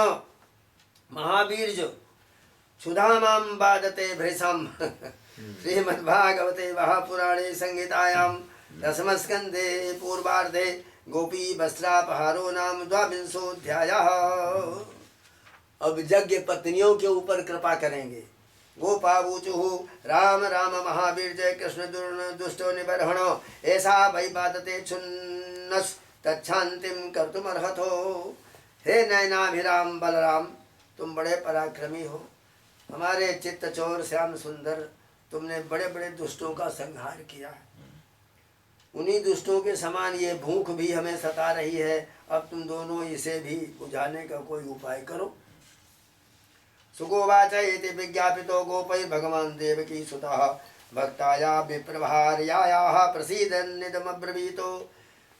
महावीर जो सुधामां बाधते भृशम श्रीमद्भागवते महापुराणे संहितायां दशमस्कन्धे पूर्वार्धे गोपी वस्त्रापहारो नाम द्वाविंशोऽध्यायः। अब यज्ञ पत्नियों के ऊपर कृपा करेंगे। गोपावूचुः राम राम महावीर जय कृष्ण दुष्टो निबर्हणो ऐसा वै बाधते छुन्नस तच्छांतिम कर्तुमर्हतो। हे नयनाभिराम बलराम, तुम बड़े पराक्रमी हो। हमारे चित्त चोर श्याम सुंदर, तुमने बड़े बड़े दुष्टों का संहार किया है। उन्हीं दुष्टों के समान ये भूख भी हमें सता रही है। अब तुम दोनों इसे भी बुझाने का कोई उपाय करो। सुगोवाच इति विज्ञापितो गोपै भगवान देवकी सुतः भक्ताया विप्रभार्यायाः प्रसीदन्निदमब्रवीतो।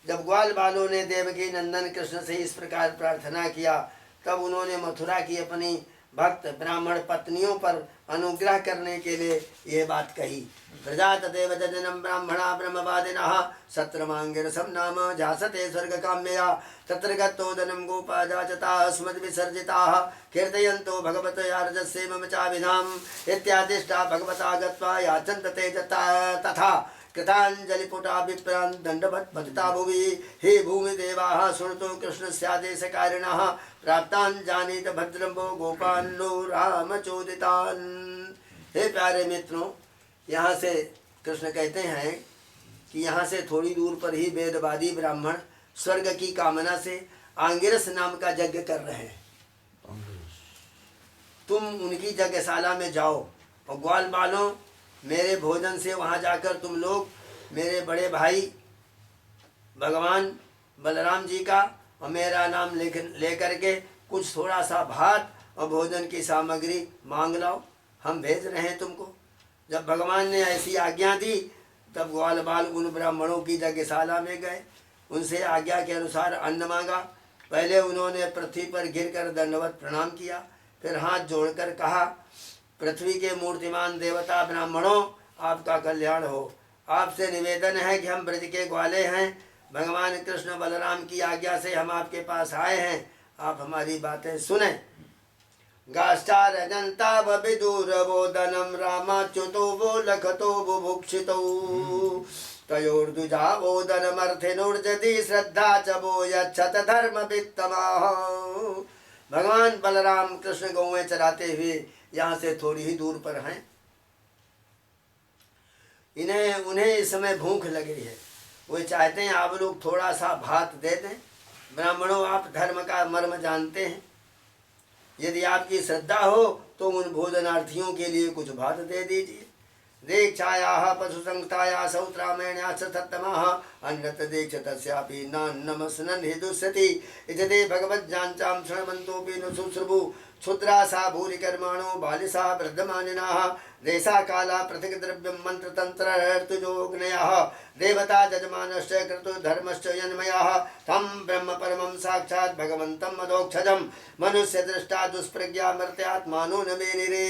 जब ग्वाल बालों ने देवकी नंदन कृष्ण से इस प्रकार प्रार्थना किया, तब उन्होंने मथुरा की अपनी भक्त ब्राह्मण पत्नियों पर अनुग्रह करने के लिए ये बात कही। प्रजा तदेव जजनम ब्राह्मणा ब्रह्मवादिनः सत्रमांगिरसम नाम झासते स्वर्ग काम्यया तत्र गतोदनम गोपा जाचता अस्मद् विसर्जिताः कीर्तयन्तो भगवत यार्जस्य मम चाभिधाम इत्यादिष्टा भगवता गत्वा याचन्त ते तथा कृतांजलिपुटा विप्रान् दंडवत् पतिता भुवि। हे भूमि देवाः शृणुतो कृष्णस्यादेशकारिणः प्राप्तान् जानीत भद्रं वो गोपान्नो रामचोदितान्। हे प्यारे मित्रों, यहाँ से कृष्ण कहते हैं कि यहाँ से थोड़ी दूर पर ही वेदवादी ब्राह्मण स्वर्ग की कामना से आंगिरस नाम का यज्ञ कर रहे हैं। तुम उनकी यज्ञशाला में जाओ और ग्वाल बालों, मेरे भोजन से वहाँ जाकर तुम लोग मेरे बड़े भाई भगवान बलराम जी का और मेरा नाम लेकर के कुछ थोड़ा सा भात और भोजन की सामग्री मांग लाओ, हम भेज रहे हैं तुमको। जब भगवान ने ऐसी आज्ञा दी, तब ग्वाल बाल उन ब्राह्मणों की यज्ञशाला में गए, उनसे आज्ञा के अनुसार अन्न मांगा। पहले उन्होंने पृथ्वी पर गिरकर दंडवत प्रणाम किया, फिर हाथ जोड़कर कहा, पृथ्वी के मूर्तिमान देवता ब्राह्मणों, आपका कल्याण हो। आपसे निवेदन है कि हम ब्रज के ग्वाले हैं। भगवान कृष्ण बलराम की आज्ञा से हम आपके पास आए हैं, आप हमारी बातें सुने। गाष्टारजन्ता विदुरवोदनम रामाच्युतो वो लखतो बुभुक्षितो तयोर्दुजा वोदनमर्थिनुर्जति श्रद्धा च वो यच्छत धर्म वित्तमाः। भगवान बलराम कृष्ण गौएं चराते हुए यहाँ से थोड़ी ही दूर पर हैं। उन्हें इस समय भूख लगी है। वे चाहते हैं आप लोग थोड़ा सा भात दे दें। ब्राह्मणों, आप धर्म का मर्म जानते हैं। यदि आपकी श्रद्धा हो तो उन भोजनार्थियों के लिए कुछ भात दे दीजिए। दीक्षायाः पशुसंस्थाया सौत्रामेण्या सत्तमः अन्यत् दीक्ष तस्यापि नान्नमस्नन् हि दुष्यति इति भगवज्जाञ्चां शृण्वन्तोऽपि न शुश्रुभु क्षुद्रा सा भूरि कर्माणो बालिसा वृद्धमानिनाः देशा काला पृथक् द्रव्यं मंत्रतन्त्रर्तुजोग्नयः देवता जजमानश्च क्रतु धर्मश्च यन्मयः तं ब्रह्म परमं साक्षात् भगवन्तं मदोक्षजं मनुष्य दृष्टा दुष्प्रज्ञा मर्त्यात्मानो न मेनिरे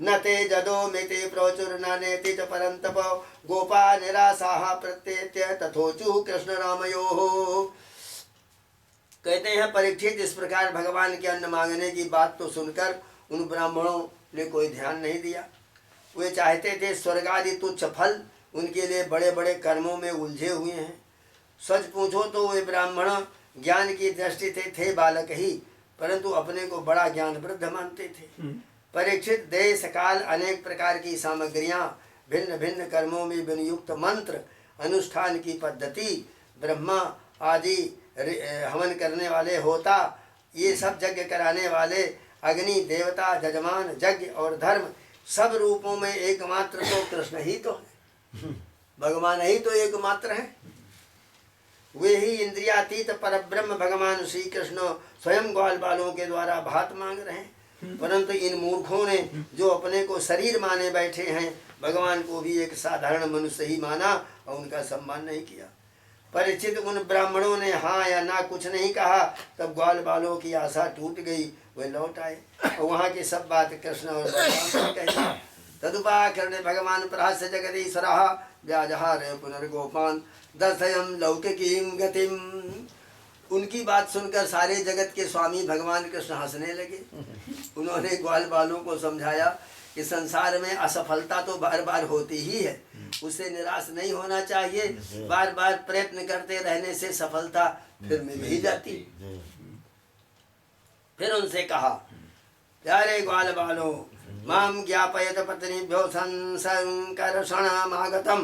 न ते जदो मिति प्रोचुर न नेति च परन्तप गोपा निरासाः प्रत्येत्य तथोचु कृष्ण रामयोः। कहते हैं परीक्षित, इस प्रकार भगवान के अन्न मांगने की बात तो सुनकर उन ब्राह्मणों ने कोई ध्यान नहीं दिया। वे चाहते थे स्वर्ग आदि तुच्छ फल, उनके लिए बड़े बड़े कर्मों में उलझे हुए हैं। सच पूछो तो वे ब्राह्मण ज्ञान की दृष्टि से थे बालक ही, परंतु अपने को बड़ा ज्ञान वृद्ध मानते थे। परीक्षित, देश काल अनेक प्रकार की सामग्रियां, भिन्न भिन्न कर्मों में विनियुक्त मंत्र, अनुष्ठान की पद्धति, ब्रह्मा आदि हवन करने वाले होता, ये सब यज्ञ कराने वाले, अग्नि देवता जजमान, यज्ञ और धर्म, सब रूपों में एकमात्र तो कृष्ण ही तो है। भगवान ही तो एकमात्र है। वे ही इंद्रियातीत परब्रह्म भगवान श्री कृष्ण स्वयं ग्वाल बालों के द्वारा भात मांग रहे हैं। परंतु इन मूर्खों ने जो अपने को शरीर माने बैठे हैं, भगवान को भी एक साधारण मनुष्य ही माना और उनका सम्मान नहीं किया। परिचित, उन ब्राह्मणों ने हाँ या ना कुछ नहीं कहा। तब ग्वाल बालों की आशा टूट गई, वे लौट आए और वहाँ की सब बात कृष्ण और बलराम ने कही। तदुपाकर्ण्य भगवान प्रहास्य जगदीश्वरः व्याजहार पुनर्गोपान् दर्शयन् लौकिकीं गतिम्। उनकी बात सुनकर सारे जगत के स्वामी भगवान कृष्ण हंसने लगे। उन्होंने ग्वाल बालों को समझाया कि संसार में असफलता तो बार बार होती ही है, उससे निराश नहीं होना चाहिए, बार बार प्रयत्न करते रहने से सफलता फिर मिल ही जाती। फिर उनसे कहा, प्यारे ग्वाल बालो, माम ज्ञापयत पत्नीभ्यो संकर्षणमागतम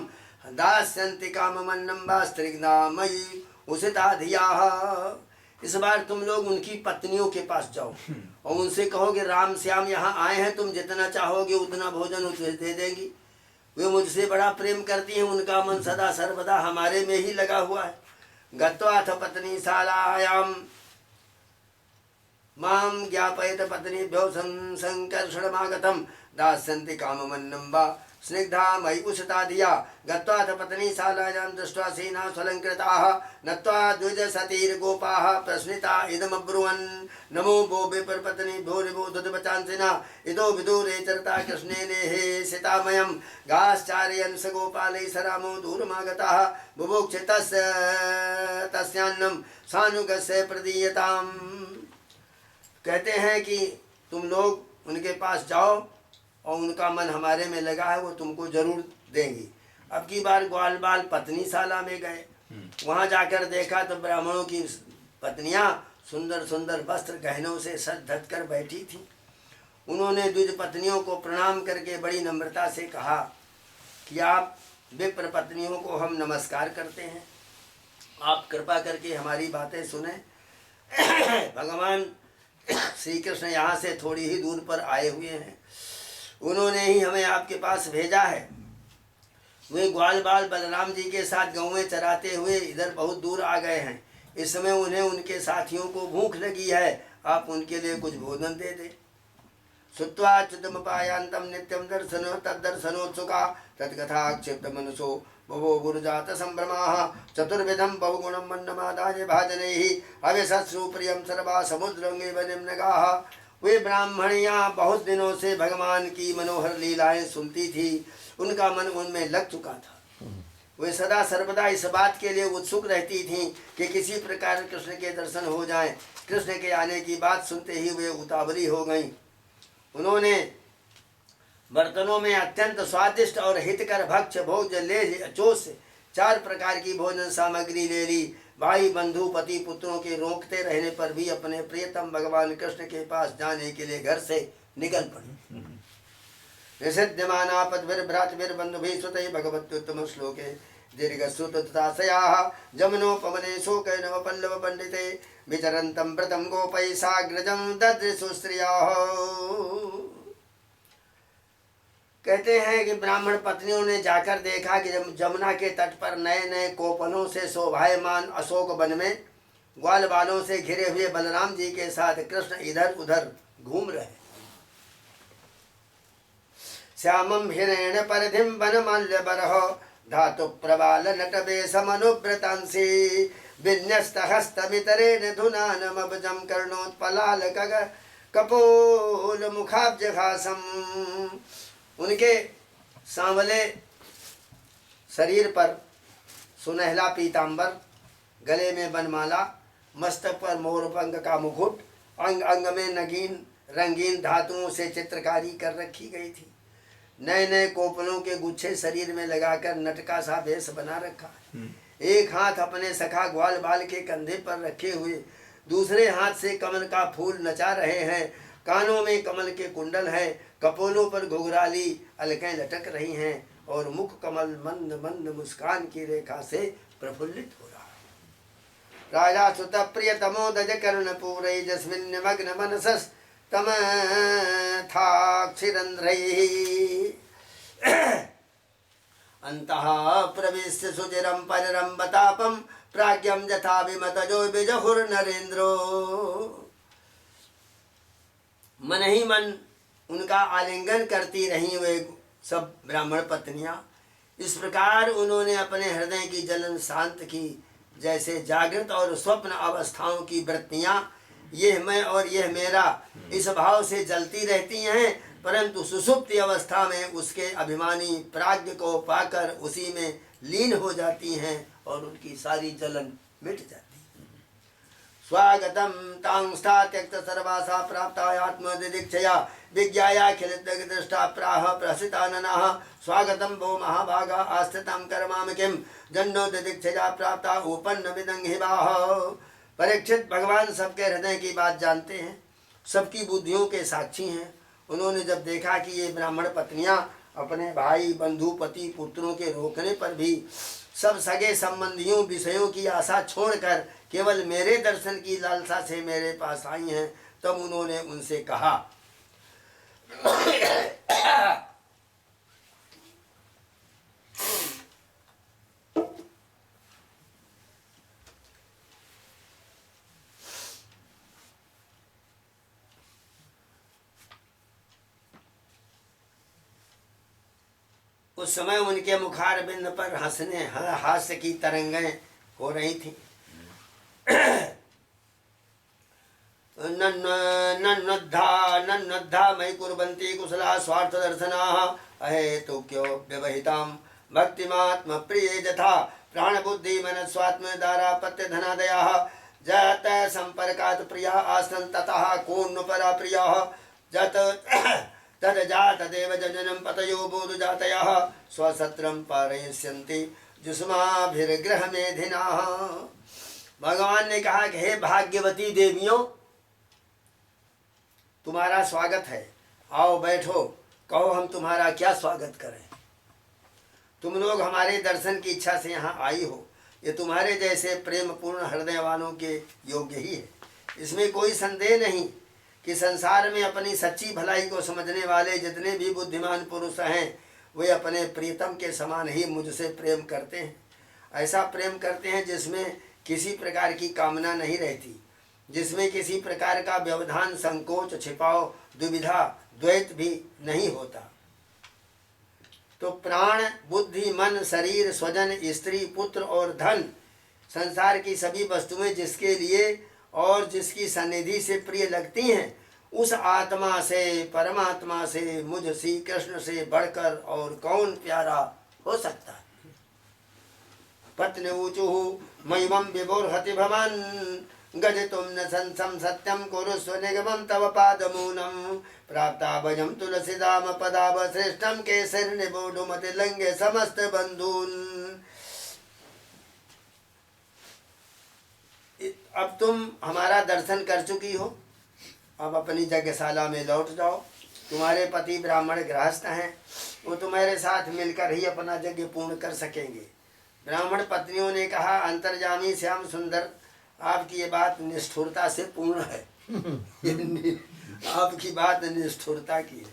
दास्यन्ति काममन्नं वा स्त्रिग्धा मयि उषिता धियाः। इस बार तुम लोग उनकी पत्नियों के पास जाओ और उनसे कहो कि राम श्याम यहाँ आए हैं, तुम जितना चाहोगे उतना भोजन उसे दे देंगी। वे मुझसे बड़ा प्रेम करती हैं, उनका मन सदा सर्वदा हमारे में ही लगा हुआ है। गत्वाथ पत्नी शालायाम माम ज्ञापयत पत्नीभ्यो संकर्षणमागतम दास्यन्ति काममन्नं वा स्निग्धा मयि उषिता धिया। गत्वा च पत्नीशालायां दृष्ट्वा सेना स्वलङ्कृताः नत्वा द्विजसतीर्गोपाः प्रश्निता इदमब्रुवन् नमो वो विप्रपत्नीभ्यो निबोधुवचांसिना इदो विदूरे चरता कृष्णेनेहे सितामयं गाश्चारयन् स गोपालैः स रामो दूरमागताः बुभुक्षे तस्यान्नं सानुगस्य प्रदीयताम्। कहते हैं कि तुम लोग उनके पास जाओ और उनका मन हमारे में लगा है, वो तुमको जरूर देंगी। अब की बार ग्वाल बाल पत्नीशाला में गए, वहाँ जाकर देखा तो ब्राह्मणों की पत्नियाँ सुंदर सुंदर वस्त्र गहनों से सज धज कर बैठी थीं। उन्होंने द्विज पत्नियों को प्रणाम करके बड़ी नम्रता से कहा कि आप विप्र पत्नियों को हम नमस्कार करते हैं, आप कृपा करके हमारी बातें सुने। भगवान श्री कृष्ण यहाँ से थोड़ी ही दूर पर आए हुए हैं, उन्होंने ही हमें आपके पास भेजा है। वे ग्वाल बाल बलराम जी के साथ गौएं चराते हुए इधर बहुत दूर आ गए हैं। इस समय उन्हें उनके साथियों को भूख लगी है, आप उनके लिए कुछ भोजन दे दें। श्रुत्वा च्युतमुपायान्तं नित्यं दर्शनो तद्दर्शनोत्सुका तत्कथा क्षिप्त मनसो बभो गुरुजात संभ्रमाः चतुर्विधं बहुगुणं मन्नमादाय भाजनैः अविशस्रु प्रियं सर्वा समुद्रंगे निम्नगाः। वे ब्राह्मणियाँ बहुत दिनों से भगवान की मनोहर लीलाएं सुनती थी, उनका मन उनमें लग चुका था। वे सदा सर्वदा इस बात के लिए उत्सुक रहती थीं कि किसी प्रकार कृष्ण के दर्शन हो जाएं। कृष्ण के आने की बात सुनते ही वे उतावली हो गईं। उन्होंने बर्तनों में अत्यंत स्वादिष्ट और हितकर भक्ष्य भोज्य ले चोस 4 प्रकार की भोजन सामग्री ले ली। भाई बंधु पति पुत्रों के रोकते रहने पर भी अपने प्रियतम भगवान कृष्ण के पास जाने के लिए घर से निकल पड़ी। निषिध्यमाना पद्भिर्भ्रातृभिर्बन्धुभिः सुतैः भगवत्युत्तम श्लोके दीर्घश्रुतताशयाः जमुनोपवने शोकैर्नव पल्लव पंडिते विचरन्तं व्रतं गोपैः साग्रजं ददृशु स्त्रियाः। कहते हैं कि ब्राह्मण पत्नियों ने जाकर देखा कि जमुना के तट पर नए नए कोपलों से शोभायमान अशोक वन में ग्वाल बालों से घिरे हुए बलराम जी के साथ कृष्ण इधर उधर घूम रहे। श्यामं हिरेण परिधिं वनमाल्य बरहो धातु प्रबाल नटवेशमनुव्रतांसि विन्यस्तहस्तमितरेण धुनानमब्जं कर्णोत्पलाल कपोल मुखाब्जघासम्। उनके सांवले शरीर पर सुनहला पीतांबर, गले में बनमाला, मस्तक पर मोरपंख का मुकुट, अंग अंग में नगीन रंगीन धातुओं से चित्रकारी कर रखी गई थी। नए नए कोपलों के गुच्छे शरीर में लगाकर नटका सा भेष बना रखा। एक हाथ अपने सखा ग्वाल बाल के कंधे पर रखे हुए, दूसरे हाथ से कमल का फूल नचा रहे हैं। कानों में कमल के कुंडल हैं, कपोलों पर घुघराली अलकें लटक रही हैं और मुख कमल मंद मंद मुस्कान की रेखा से प्रफुल्लित हो रहा है। राजा सुत प्रिय तमोदज कर्ण पूरे जस्मिन् मग्न मनसस तम थाक्षिरंध्रैः अंतः प्रविश्य सुचिरं परिरं बतापं प्राज्ञं यथा विमतजो बिजहुर्नरेन्द्रो। मन ही मन उनका आलिंगन करती रहीं वे सब ब्राह्मण पत्नियां। इस प्रकार उन्होंने अपने हृदय की जलन शांत की। जैसे जागृत और स्वप्न अवस्थाओं की वृत्तियां यह मैं और यह मेरा इस भाव से जलती रहती हैं, परंतु सुषुप्ति अवस्था में उसके अभिमानी प्राज्ञ को पाकर उसी में लीन हो जाती हैं और उनकी सारी जलन मिट जाती है। स्वागतम तांस्था त्यक्त सर्वासा प्राप्तायात्म दिदीक्षया विज्ञायाखिल दृष्टा प्राह प्रसिताननः स्वागतम भो महाभागा आस्थितं कर्मामि किं जन्नो दिदीक्षया प्राप्ता उपन्न विदंहिवाः। परीक्षित, भगवान सबके हृदय की बात जानते हैं, सबकी बुद्धियों के साक्षी हैं। उन्होंने जब देखा कि ये ब्राह्मण पत्नियां अपने भाई बंधु पति पुत्रों के रोकने पर भी सब सगे संबंधियों विषयों की आशा छोड़कर केवल मेरे दर्शन की लालसा से मेरे पास आई हैं, तब उन्होंने उनसे कहा उस समय उनके मुखार बिंद पर हास्य की तरंगें हो रही थी। नन्नद्धा मयि कुर्वन्ति कुशला स्वार्थ दर्शनाः अहेतुक्यो व्यवहितां भक्तिमात्म प्रिये यथा प्राण बुद्धि मनस्वात्म दारापत्य धनादयाः जत संपर्कात् प्रिया आसन ततः कोन्न परा प्रियाः जत तद जात देव जननम पतयो बोध जातयः स्वसत्रम पारयिष्यन्ति जुष्माभिर्ग्रह मेधिनाः। भगवान ने कहा कि हे भाग्यवती देवियों, तुम्हारा स्वागत है, आओ बैठो, कहो हम तुम्हारा क्या स्वागत करें। तुम लोग हमारे दर्शन की इच्छा से यहाँ आई हो, ये तुम्हारे जैसे प्रेम पूर्ण हृदय वालों के योग्य ही है। इसमें कोई संदेह नहीं कि संसार में अपनी सच्ची भलाई को समझने वाले जितने भी बुद्धिमान पुरुष हैं वे अपने प्रीतम के समान ही मुझसे प्रेम करते हैं। ऐसा प्रेम करते हैं जिसमें किसी प्रकार की कामना नहीं रहती, जिसमें किसी प्रकार का व्यवधान, संकोच, छिपाव, दुविधा, द्वैत भी नहीं होता। तो प्राण, बुद्धि, मन, शरीर, स्वजन, स्त्री, पुत्र और धन, संसार की सभी वस्तुएं जिसके लिए और जिसकी सन्निधि से प्रिय लगती हैं, उस आत्मा से, परमात्मा से, मुझ श्री कृष्ण से बढ़कर और कौन प्यारा हो सकता है। पत्नी ऊचुः मयिमं विभोर्हति भवान् गजतुं न संसं सत्यं कुरुस्व निगमं तव पादमूलं प्राप्ता भजं तुलसीदाम पदावश्रेष्ठं केसरिनिबोधुमति लंघे समस्त बंधून्। अब तुम हमारा दर्शन कर चुकी हो, अब अपनी यज्ञशाला में लौट जाओ। तुम्हारे पति ब्राह्मण गृहस्थ हैं, वो तुम्हारे साथ मिलकर ही अपना यज्ञ पूर्ण कर सकेंगे। ब्राह्मण पत्नियों ने कहा, अंतर्जामी श्याम सुंदर, आपकी ये बात निष्ठुरता से पूर्ण है। आपकी बात निष्ठुरता की है,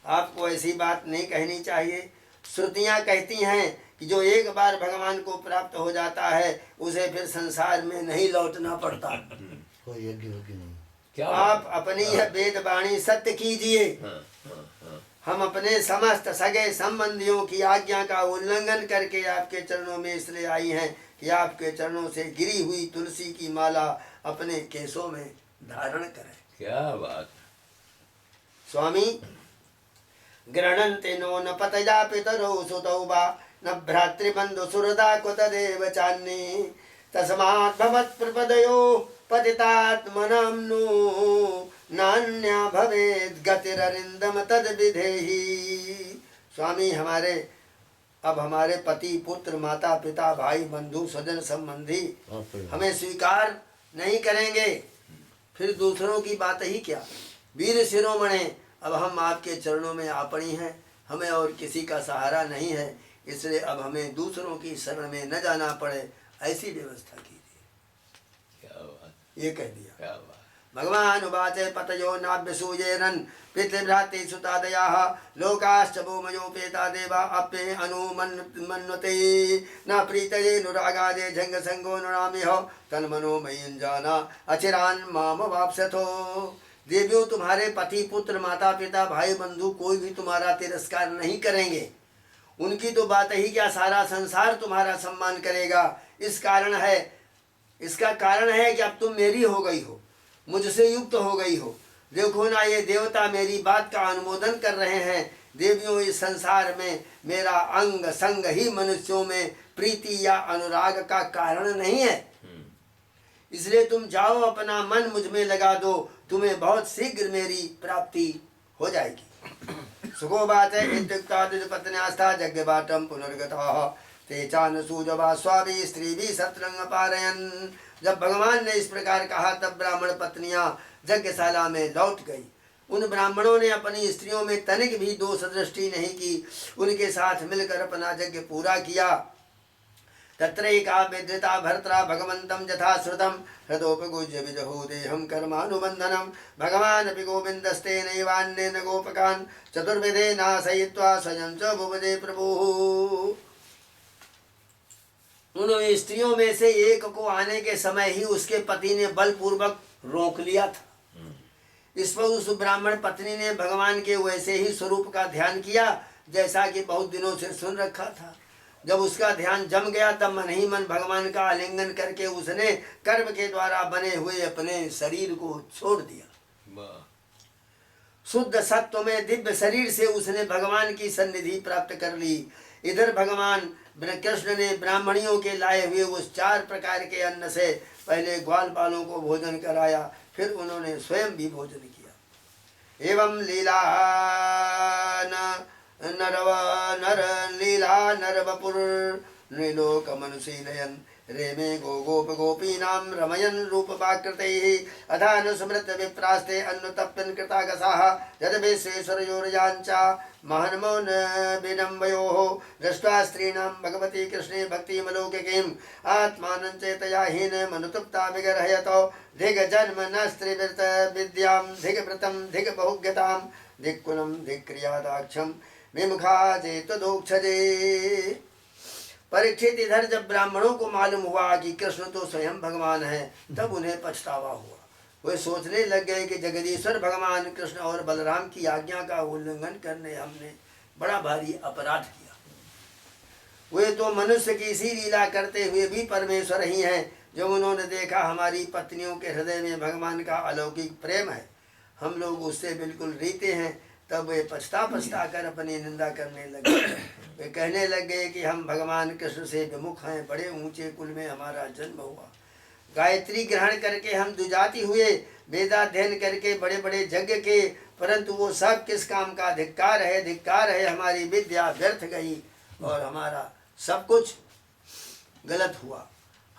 आपको ऐसी बात नहीं कहनी चाहिए। श्रुतियाँ कहती हैं कि जो एक बार भगवान को प्राप्त हो जाता है उसे फिर संसार में नहीं लौटना पड़ता। कोई यज्ञ नहीं। आप अपनी यह वेद वाणी सत्य कीजिए। हम अपने समस्त सगे संबंधियों की आज्ञा का उल्लंघन करके आपके चरणों में इसलिए आई हैं कि आपके चरणों से गिरी हुई तुलसी की माला अपने केसों में धारण करें। क्या बात। स्वामी, गृह्णन्ति नो न पतया पितरो सुतौ वा न भ्रातृबन्धु सुहृदा कुतदेव चान्ये तस्मात् भवत् प्रपदयो पतितात्मनाम्नो नान्या भवेद् गतिररिन्दम तद विधेहि। स्वामी, अब हमारे पति, पुत्र, माता पिता, भाई, बंधु, स्वजन संबंधी हमें स्वीकार नहीं करेंगे, फिर दूसरों की बात ही क्या। वीर शिरोमणे, अब हम आपके चरणों में आपणी हैं, हमें और किसी का सहारा नहीं है, इसलिए अब हमें दूसरों की शरण में न जाना पड़े, ऐसी व्यवस्था कीजिए। क्या बात, ये कह दिया। क्या बात। भगवान उवाचे पतयो नाभ्यसूयेरन् पितृभ्राते सुतादयाः लोकाश्च भूमयोपेता देवा अप्ये अनुमन्वते न प्रीतये नुरागादे झंग संगो नुरामिह तन्मनो मयिञ्जाना अचिरान् माम वाप्स्यथो। देवियों, तुम्हारे पति, पुत्र, माता पिता, भाई, बंधु कोई भी तुम्हारा तिरस्कार नहीं करेंगे। उनकी तो बात ही क्या, सारा संसार तुम्हारा सम्मान करेगा। इसका कारण है कि अब तुम मेरी हो गई हो, मुझसे युक्त हो गई हो। देखो ना, ये देवता मेरी बात का अनुमोदन कर रहे हैं। देवियों, इस संसार में मेरा अंग संग ही मनुष्यों में प्रीति या अनुराग का कारण नहीं है। इसलिए तुम जाओ, अपना मन मुझ में लगा दो, तुम्हें बहुत शीघ्र मेरी प्राप्ति हो जाएगी। सुखो बात है इत्युक्ता द्विजपत्न्यास्था यज्ञवाटम पुनर्गतः ते चान सूजवा स्वामी स्त्री भी सत्रंग पारयन। जब भगवान ने इस प्रकार कहा तब ब्राह्मण पत्नियां यज्ञशाला में लौट गई। उन ब्राह्मणों ने अपनी स्त्रियों में तनिक भी दोष दृष्टि नहीं की, उनके साथ मिलकर अपना यज्ञ पूरा किया। तत्रैका विद्रिता भर्त्रा भगवन्तं यथा श्रुतं हृदोपगुज्य विजहो देहं कर्मानुबन्धनं भगवान् अपि गोविन्दस्तेनैवान्येन गोपकान् चतुर्विधे नाशयित्वा स्वयं च भुवदे प्रभुः। उन स्त्रियों में से एक को आने के समय ही उसके पति ने बलपूर्वक रोक लिया था। इस पर उस ब्राह्मण पत्नी ने भगवान के वैसे ही स्वरूप का ध्यान किया जैसा कि बहुत दिनों से सुन रखा था। जब उसका ध्यान जम गया तब मन ही मन भगवान का आलिंगन करके उसने कर्म के द्वारा बने हुए अपने शरीर को छोड़ दिया। शुद्ध सत्व में दिव्य शरीर से उसने भगवान की सन्निधि प्राप्त कर ली। इधर भगवान कृष्ण ने ब्राह्मणियों के लाए हुए उस 4 प्रकार के अन्न से पहले ग्वाल बालों को भोजन कराया, फिर उन्होंने स्वयं भी भोजन किया। एवं लीला नर वपुर नृलोक मनुशीलयन रेमे गोप गोपीनां रमयन रूपवाकृतैः अधानुस्मृत विप्रास्ते अन्नुतप्यन् कृतागसाः यद्विश्वेश्वरयोर्याञ्चा महन्मौन विनम्बयोः दृष्ट्वा स्त्रीणां भगवती कृष्णे भक्तिमलौकिकीम् आत्मानं चेतया हीन मनुतप्ता विगर्हयतो धिग्जन्म न स्त्रीवृत विद्यां धिग्व्रतं धिग्बहुज्ञतां धिक्कुलं धिक्क्रियादाक्षं विमुखा चेतदोक्षजे। परीक्षित, इधर जब ब्राह्मणों को मालूम हुआ कि कृष्ण तो स्वयं भगवान है, तब उन्हें पछतावा हुआ। वे सोचने लग गए कि जगदीश्वर भगवान कृष्ण और बलराम की आज्ञा का उल्लंघन करने हमने बड़ा भारी अपराध किया। वे तो मनुष्य की सी लीला करते हुए भी परमेश्वर ही हैं। जब उन्होंने देखा हमारी पत्नियों के हृदय में भगवान का अलौकिक प्रेम है, हम लोग उससे बिल्कुल रीते हैं, तब वे पछता कर अपनी निंदा करने लगे। वे कहने लग गए कि हम भगवान कृष्ण से विमुख हैं, बड़े ऊंचे कुल में हमारा जन्म हुआ, गायत्री ग्रहण करके हम द्विजाति हुए, वेदाध्ययन करके बड़े बड़े यज्ञ के, परंतु वो सब किस काम का? धिक्कार है, हमारी विद्या व्यर्थ गई और हमारा सब कुछ गलत हुआ।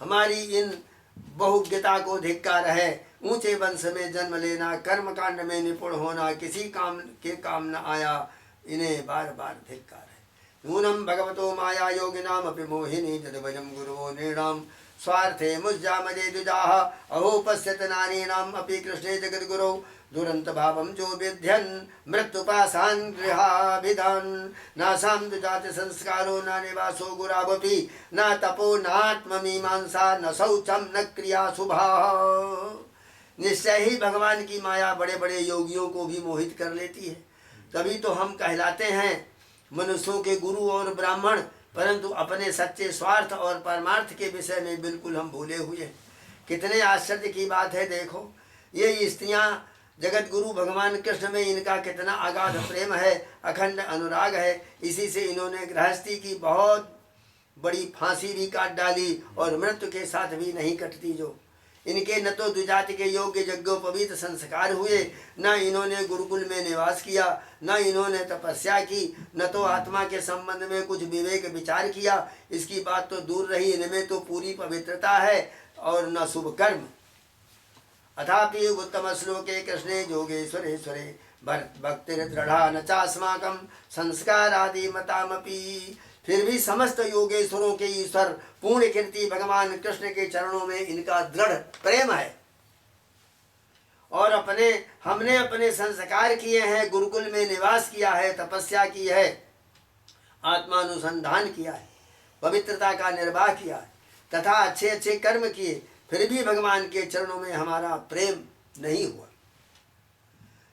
हमारी इन बहुज्ञता को धिक्कार है। ऊंचे वंश में जन्म लेना, कर्म कांड में निपुण होना, किसी काम के काम न आया, इन्हें बार बार धिक्कार है। नूनम भगवतो माया योगिनाम अपि मोहिनी जदभजम गुरुवो नृणाम स्वार्थे मुज्जामजे द्विजाः अहो पश्यत नारीणाम अपि कृष्णे जगद्गुरौ दुरंत भावम जो विध्यन मृत्युपाशान गृहाभिधान नासां दुजाति संस्कारो न निवासो गुरावपि न तपो नात्ममीमांसा न शौचम न क्रिया शुभा। निश्चय ही भगवान की माया बड़े बड़े योगियों को भी मोहित कर लेती है। तभी तो हम कहलाते हैं मनुष्यों के गुरु और ब्राह्मण, परंतु अपने सच्चे स्वार्थ और परमार्थ के विषय में बिल्कुल हम भूले हुए हैं। कितने आश्चर्य की बात है। देखो, ये स्त्रियां जगत गुरु भगवान कृष्ण में इनका कितना अगाध प्रेम है, अखंड अनुराग है। इसी से इन्होंने गृहस्थी की बहुत बड़ी फांसी भी काट डाली और मृत्यु के साथ भी नहीं कटती। जो इनके न तो द्विजाति के योग्य यज्ञोपवीत संस्कार हुए, न इन्होंने गुरुकुल में निवास किया, न इन्होंने तपस्या की, न तो आत्मा के संबंध में कुछ विवेक विचार किया। इसकी बात तो दूर रही, इनमें तो पूरी पवित्रता है और न शुभ कर्म। अथापि उत्तम श्लोके कृष्णे योगेश्वरेश्वरे भक्तिर्दृढ़ा न चास्माकं संस्कारादि मतामपि। फिर भी समस्त योगेश्वरों के ईश्वर पूर्ण कीर्ति भगवान कृष्ण के चरणों में इनका दृढ़ प्रेम है और हमने अपने संस्कार किए हैं, गुरुकुल में निवास किया है, तपस्या की है, आत्मानुसंधान किया है, पवित्रता का निर्वाह किया है तथा अच्छे अच्छे कर्म किए, फिर भी भगवान के चरणों में हमारा प्रेम नहीं हुआ।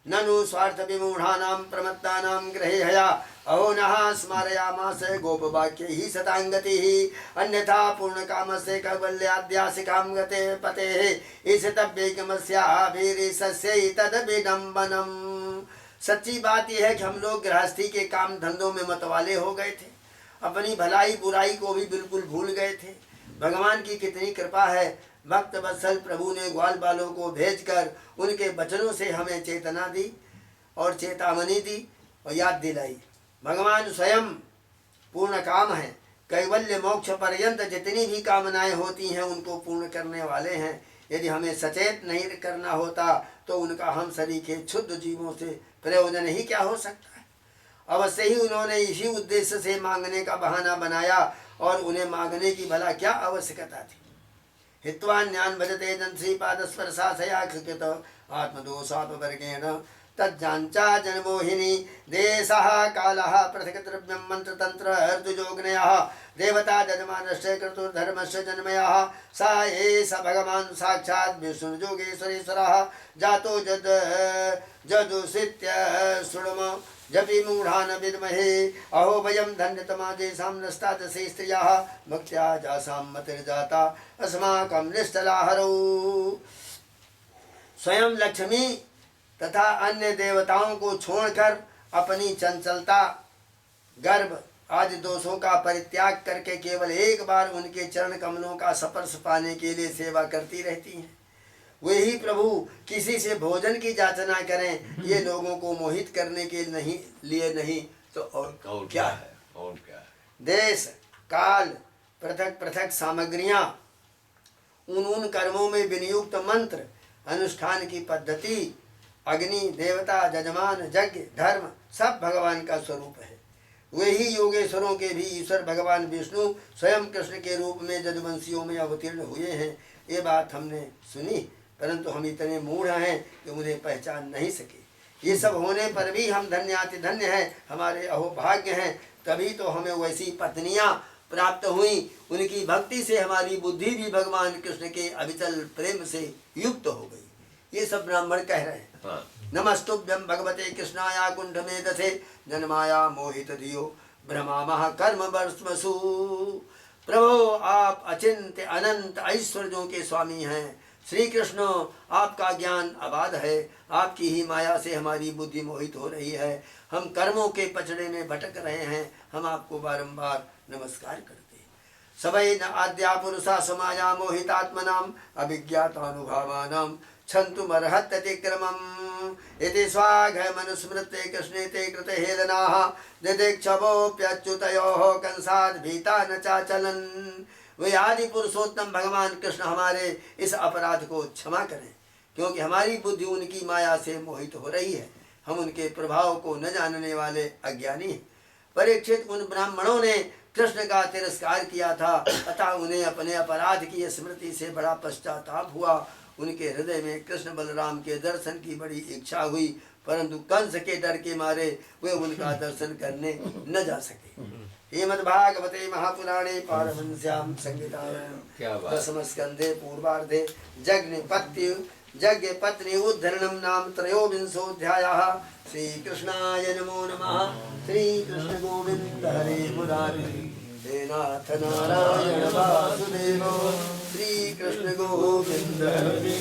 ननु स्वार्थ विमूढ़ानां प्रमत्तानां ग्रहे हया अहो नः स्मारयामास गोपवाक्य ही सतांगतिः अन्यथा पूर्ण कामस्य कैवल्याद्यासिकां गते पतेः ईशतव्यैकमस्याभिरीशस्य तद्विडम्बनम्। सच्ची बात यह है कि हम लोग गृहस्थी के काम धंधों में मतवाले हो गए थे, अपनी भलाई बुराई को भी बिल्कुल भूल गए थे। भगवान की कितनी कृपा है, भक्त वत्सल प्रभु ने ग्वाल बालों को भेजकर उनके वचनों से हमें चेतना दी और चेतावनी दी और याद दिलाई। भगवान स्वयं पूर्ण काम है, कैवल्य मोक्ष पर्यंत जितनी भी कामनाएं होती हैं उनको पूर्ण करने वाले हैं। यदि हमें सचेत नहीं करना होता तो उनका हम सरीखे क्षुद्र जीवों से प्रयोजन ही क्या हो सकता है। अवश्य ही उन्होंने इसी उद्देश्य से मांगने का बहाना बनाया और उन्हें मांगने की भला क्या आवश्यकता थी। हित्वान ज्ञान भजते जन श्रीपाद स्पर्शाशया कृत आत्मदोषापवर्गेण तज्जांचा जनमोहिनी देशः कालः पृथक् द्रव्यं मंत्रतंत्र ऋतुजोग्नयः देवता जजमानस्य कर्तुर्धर्मस्य जन्मयः सा एष भगवान् साक्षात् विष्णुर्योगेश्वरेश्वरः जातो जदुषित्य शृणुम जपि मूढ़ान विद्महे अहो वयं धन्यतमा जेषां नस्तादशे स्त्रियः भक्त्या जासां मतिर्जाता अस्माकं निश्चलाहरौ। स्वयं लक्ष्मी तथा अन्य देवताओं को छोड़कर अपनी चंचलता गर्भ आदि दोषों का परित्याग करके केवल एक बार उनके चरण कमलों का स्पर्श पाने के लिए सेवा करती रहती हैं। वे ही प्रभु किसी से भोजन की याचना करें, ये लोगों को मोहित करने के लिए नहीं तो और क्या है। और क्या है। देश काल पृथक पृथक सामग्रियां उन कर्मों में विनियुक्त मंत्र अनुष्ठान की पद्धति अग्नि देवता जजमान यज्ञ धर्म सब भगवान का स्वरूप है। वे ही योगेश्वरों के भी ईश्वर भगवान विष्णु स्वयं कृष्ण के रूप में जदुवंशियों में अवतीर्ण हुए हैं। ये बात हमने सुनी, परंतु हम इतने मूढ़ हैं कि उन्हें पहचान नहीं सके। ये सब होने पर भी हम धन्याति धन्य हैं, हमारे अहोभाग्य हैं। तभी तो हमें वैसी पत्नियां प्राप्त हुई, उनकी भक्ति से हमारी बुद्धि भी भगवान कृष्ण के अविचल प्रेम से युक्त हो गई। ये सब ब्राह्मण कह रहे हैं। हाँ। नमस्तुभ्यं भगवते कृष्णाय कुंठ मेधसे जन्माया मोहित धियो भ्रमामः कर्म वर्ष्मसु। प्रभो आप अचिंत्य अनंत ऐश्वर्यों के स्वामी हैं। श्री कृष्ण आपका ज्ञान अबाध है, आपकी ही माया से हमारी बुद्धि मोहित हो रही है। हम कर्मों के पचड़े में भटक रहे हैं, हम आपको बारंबार नमस्कार करते हैं। सवै न आद्या पुरुषा समाया मोहितात्मनाम अभिज्ञातानुभावानाम क्षन्तुमर्हत्यतिक्रमम् इति स्वाघमनुस्मृत्य कृष्णे ते कृते हेलनाः दिदिक्षवोऽप्यच्युतयोः कंसाद् भीता न चाचलन्। वे आदि पुरुषोत्तम भगवान कृष्ण हमारे इस अपराध को क्षमा करें, क्योंकि हमारी बुद्धि उनकी माया से मोहित हो रही है। हम उनके प्रभाव को न जानने वाले अज्ञानी हैं। परीक्षित उन ब्राह्मणों ने कृष्ण का तिरस्कार किया था, अतः उन्हें अपने अपराध की स्मृति से बड़ा पश्चाताप हुआ। उनके हृदय में कृष्ण बलराम के दर्शन की बड़ी इच्छा हुई, परंतु कंस के डर के मारे वे उनका दर्शन करने न जा सके। श्रीमद्भागवते महापुराणे पारमहंस्यां संहितायां दशम स्कंधे पूर्वार्धे यज्ञ पत्नी उद्धरणं नाम त्रयोविंशोऽध्यायः। श्रीकृष्णाय नमो नमः। श्रीकृष्ण गोविंद हरे मुरारी हे नाथ नारायण वासुदेव। श्रीकृष्ण गोविंद हरे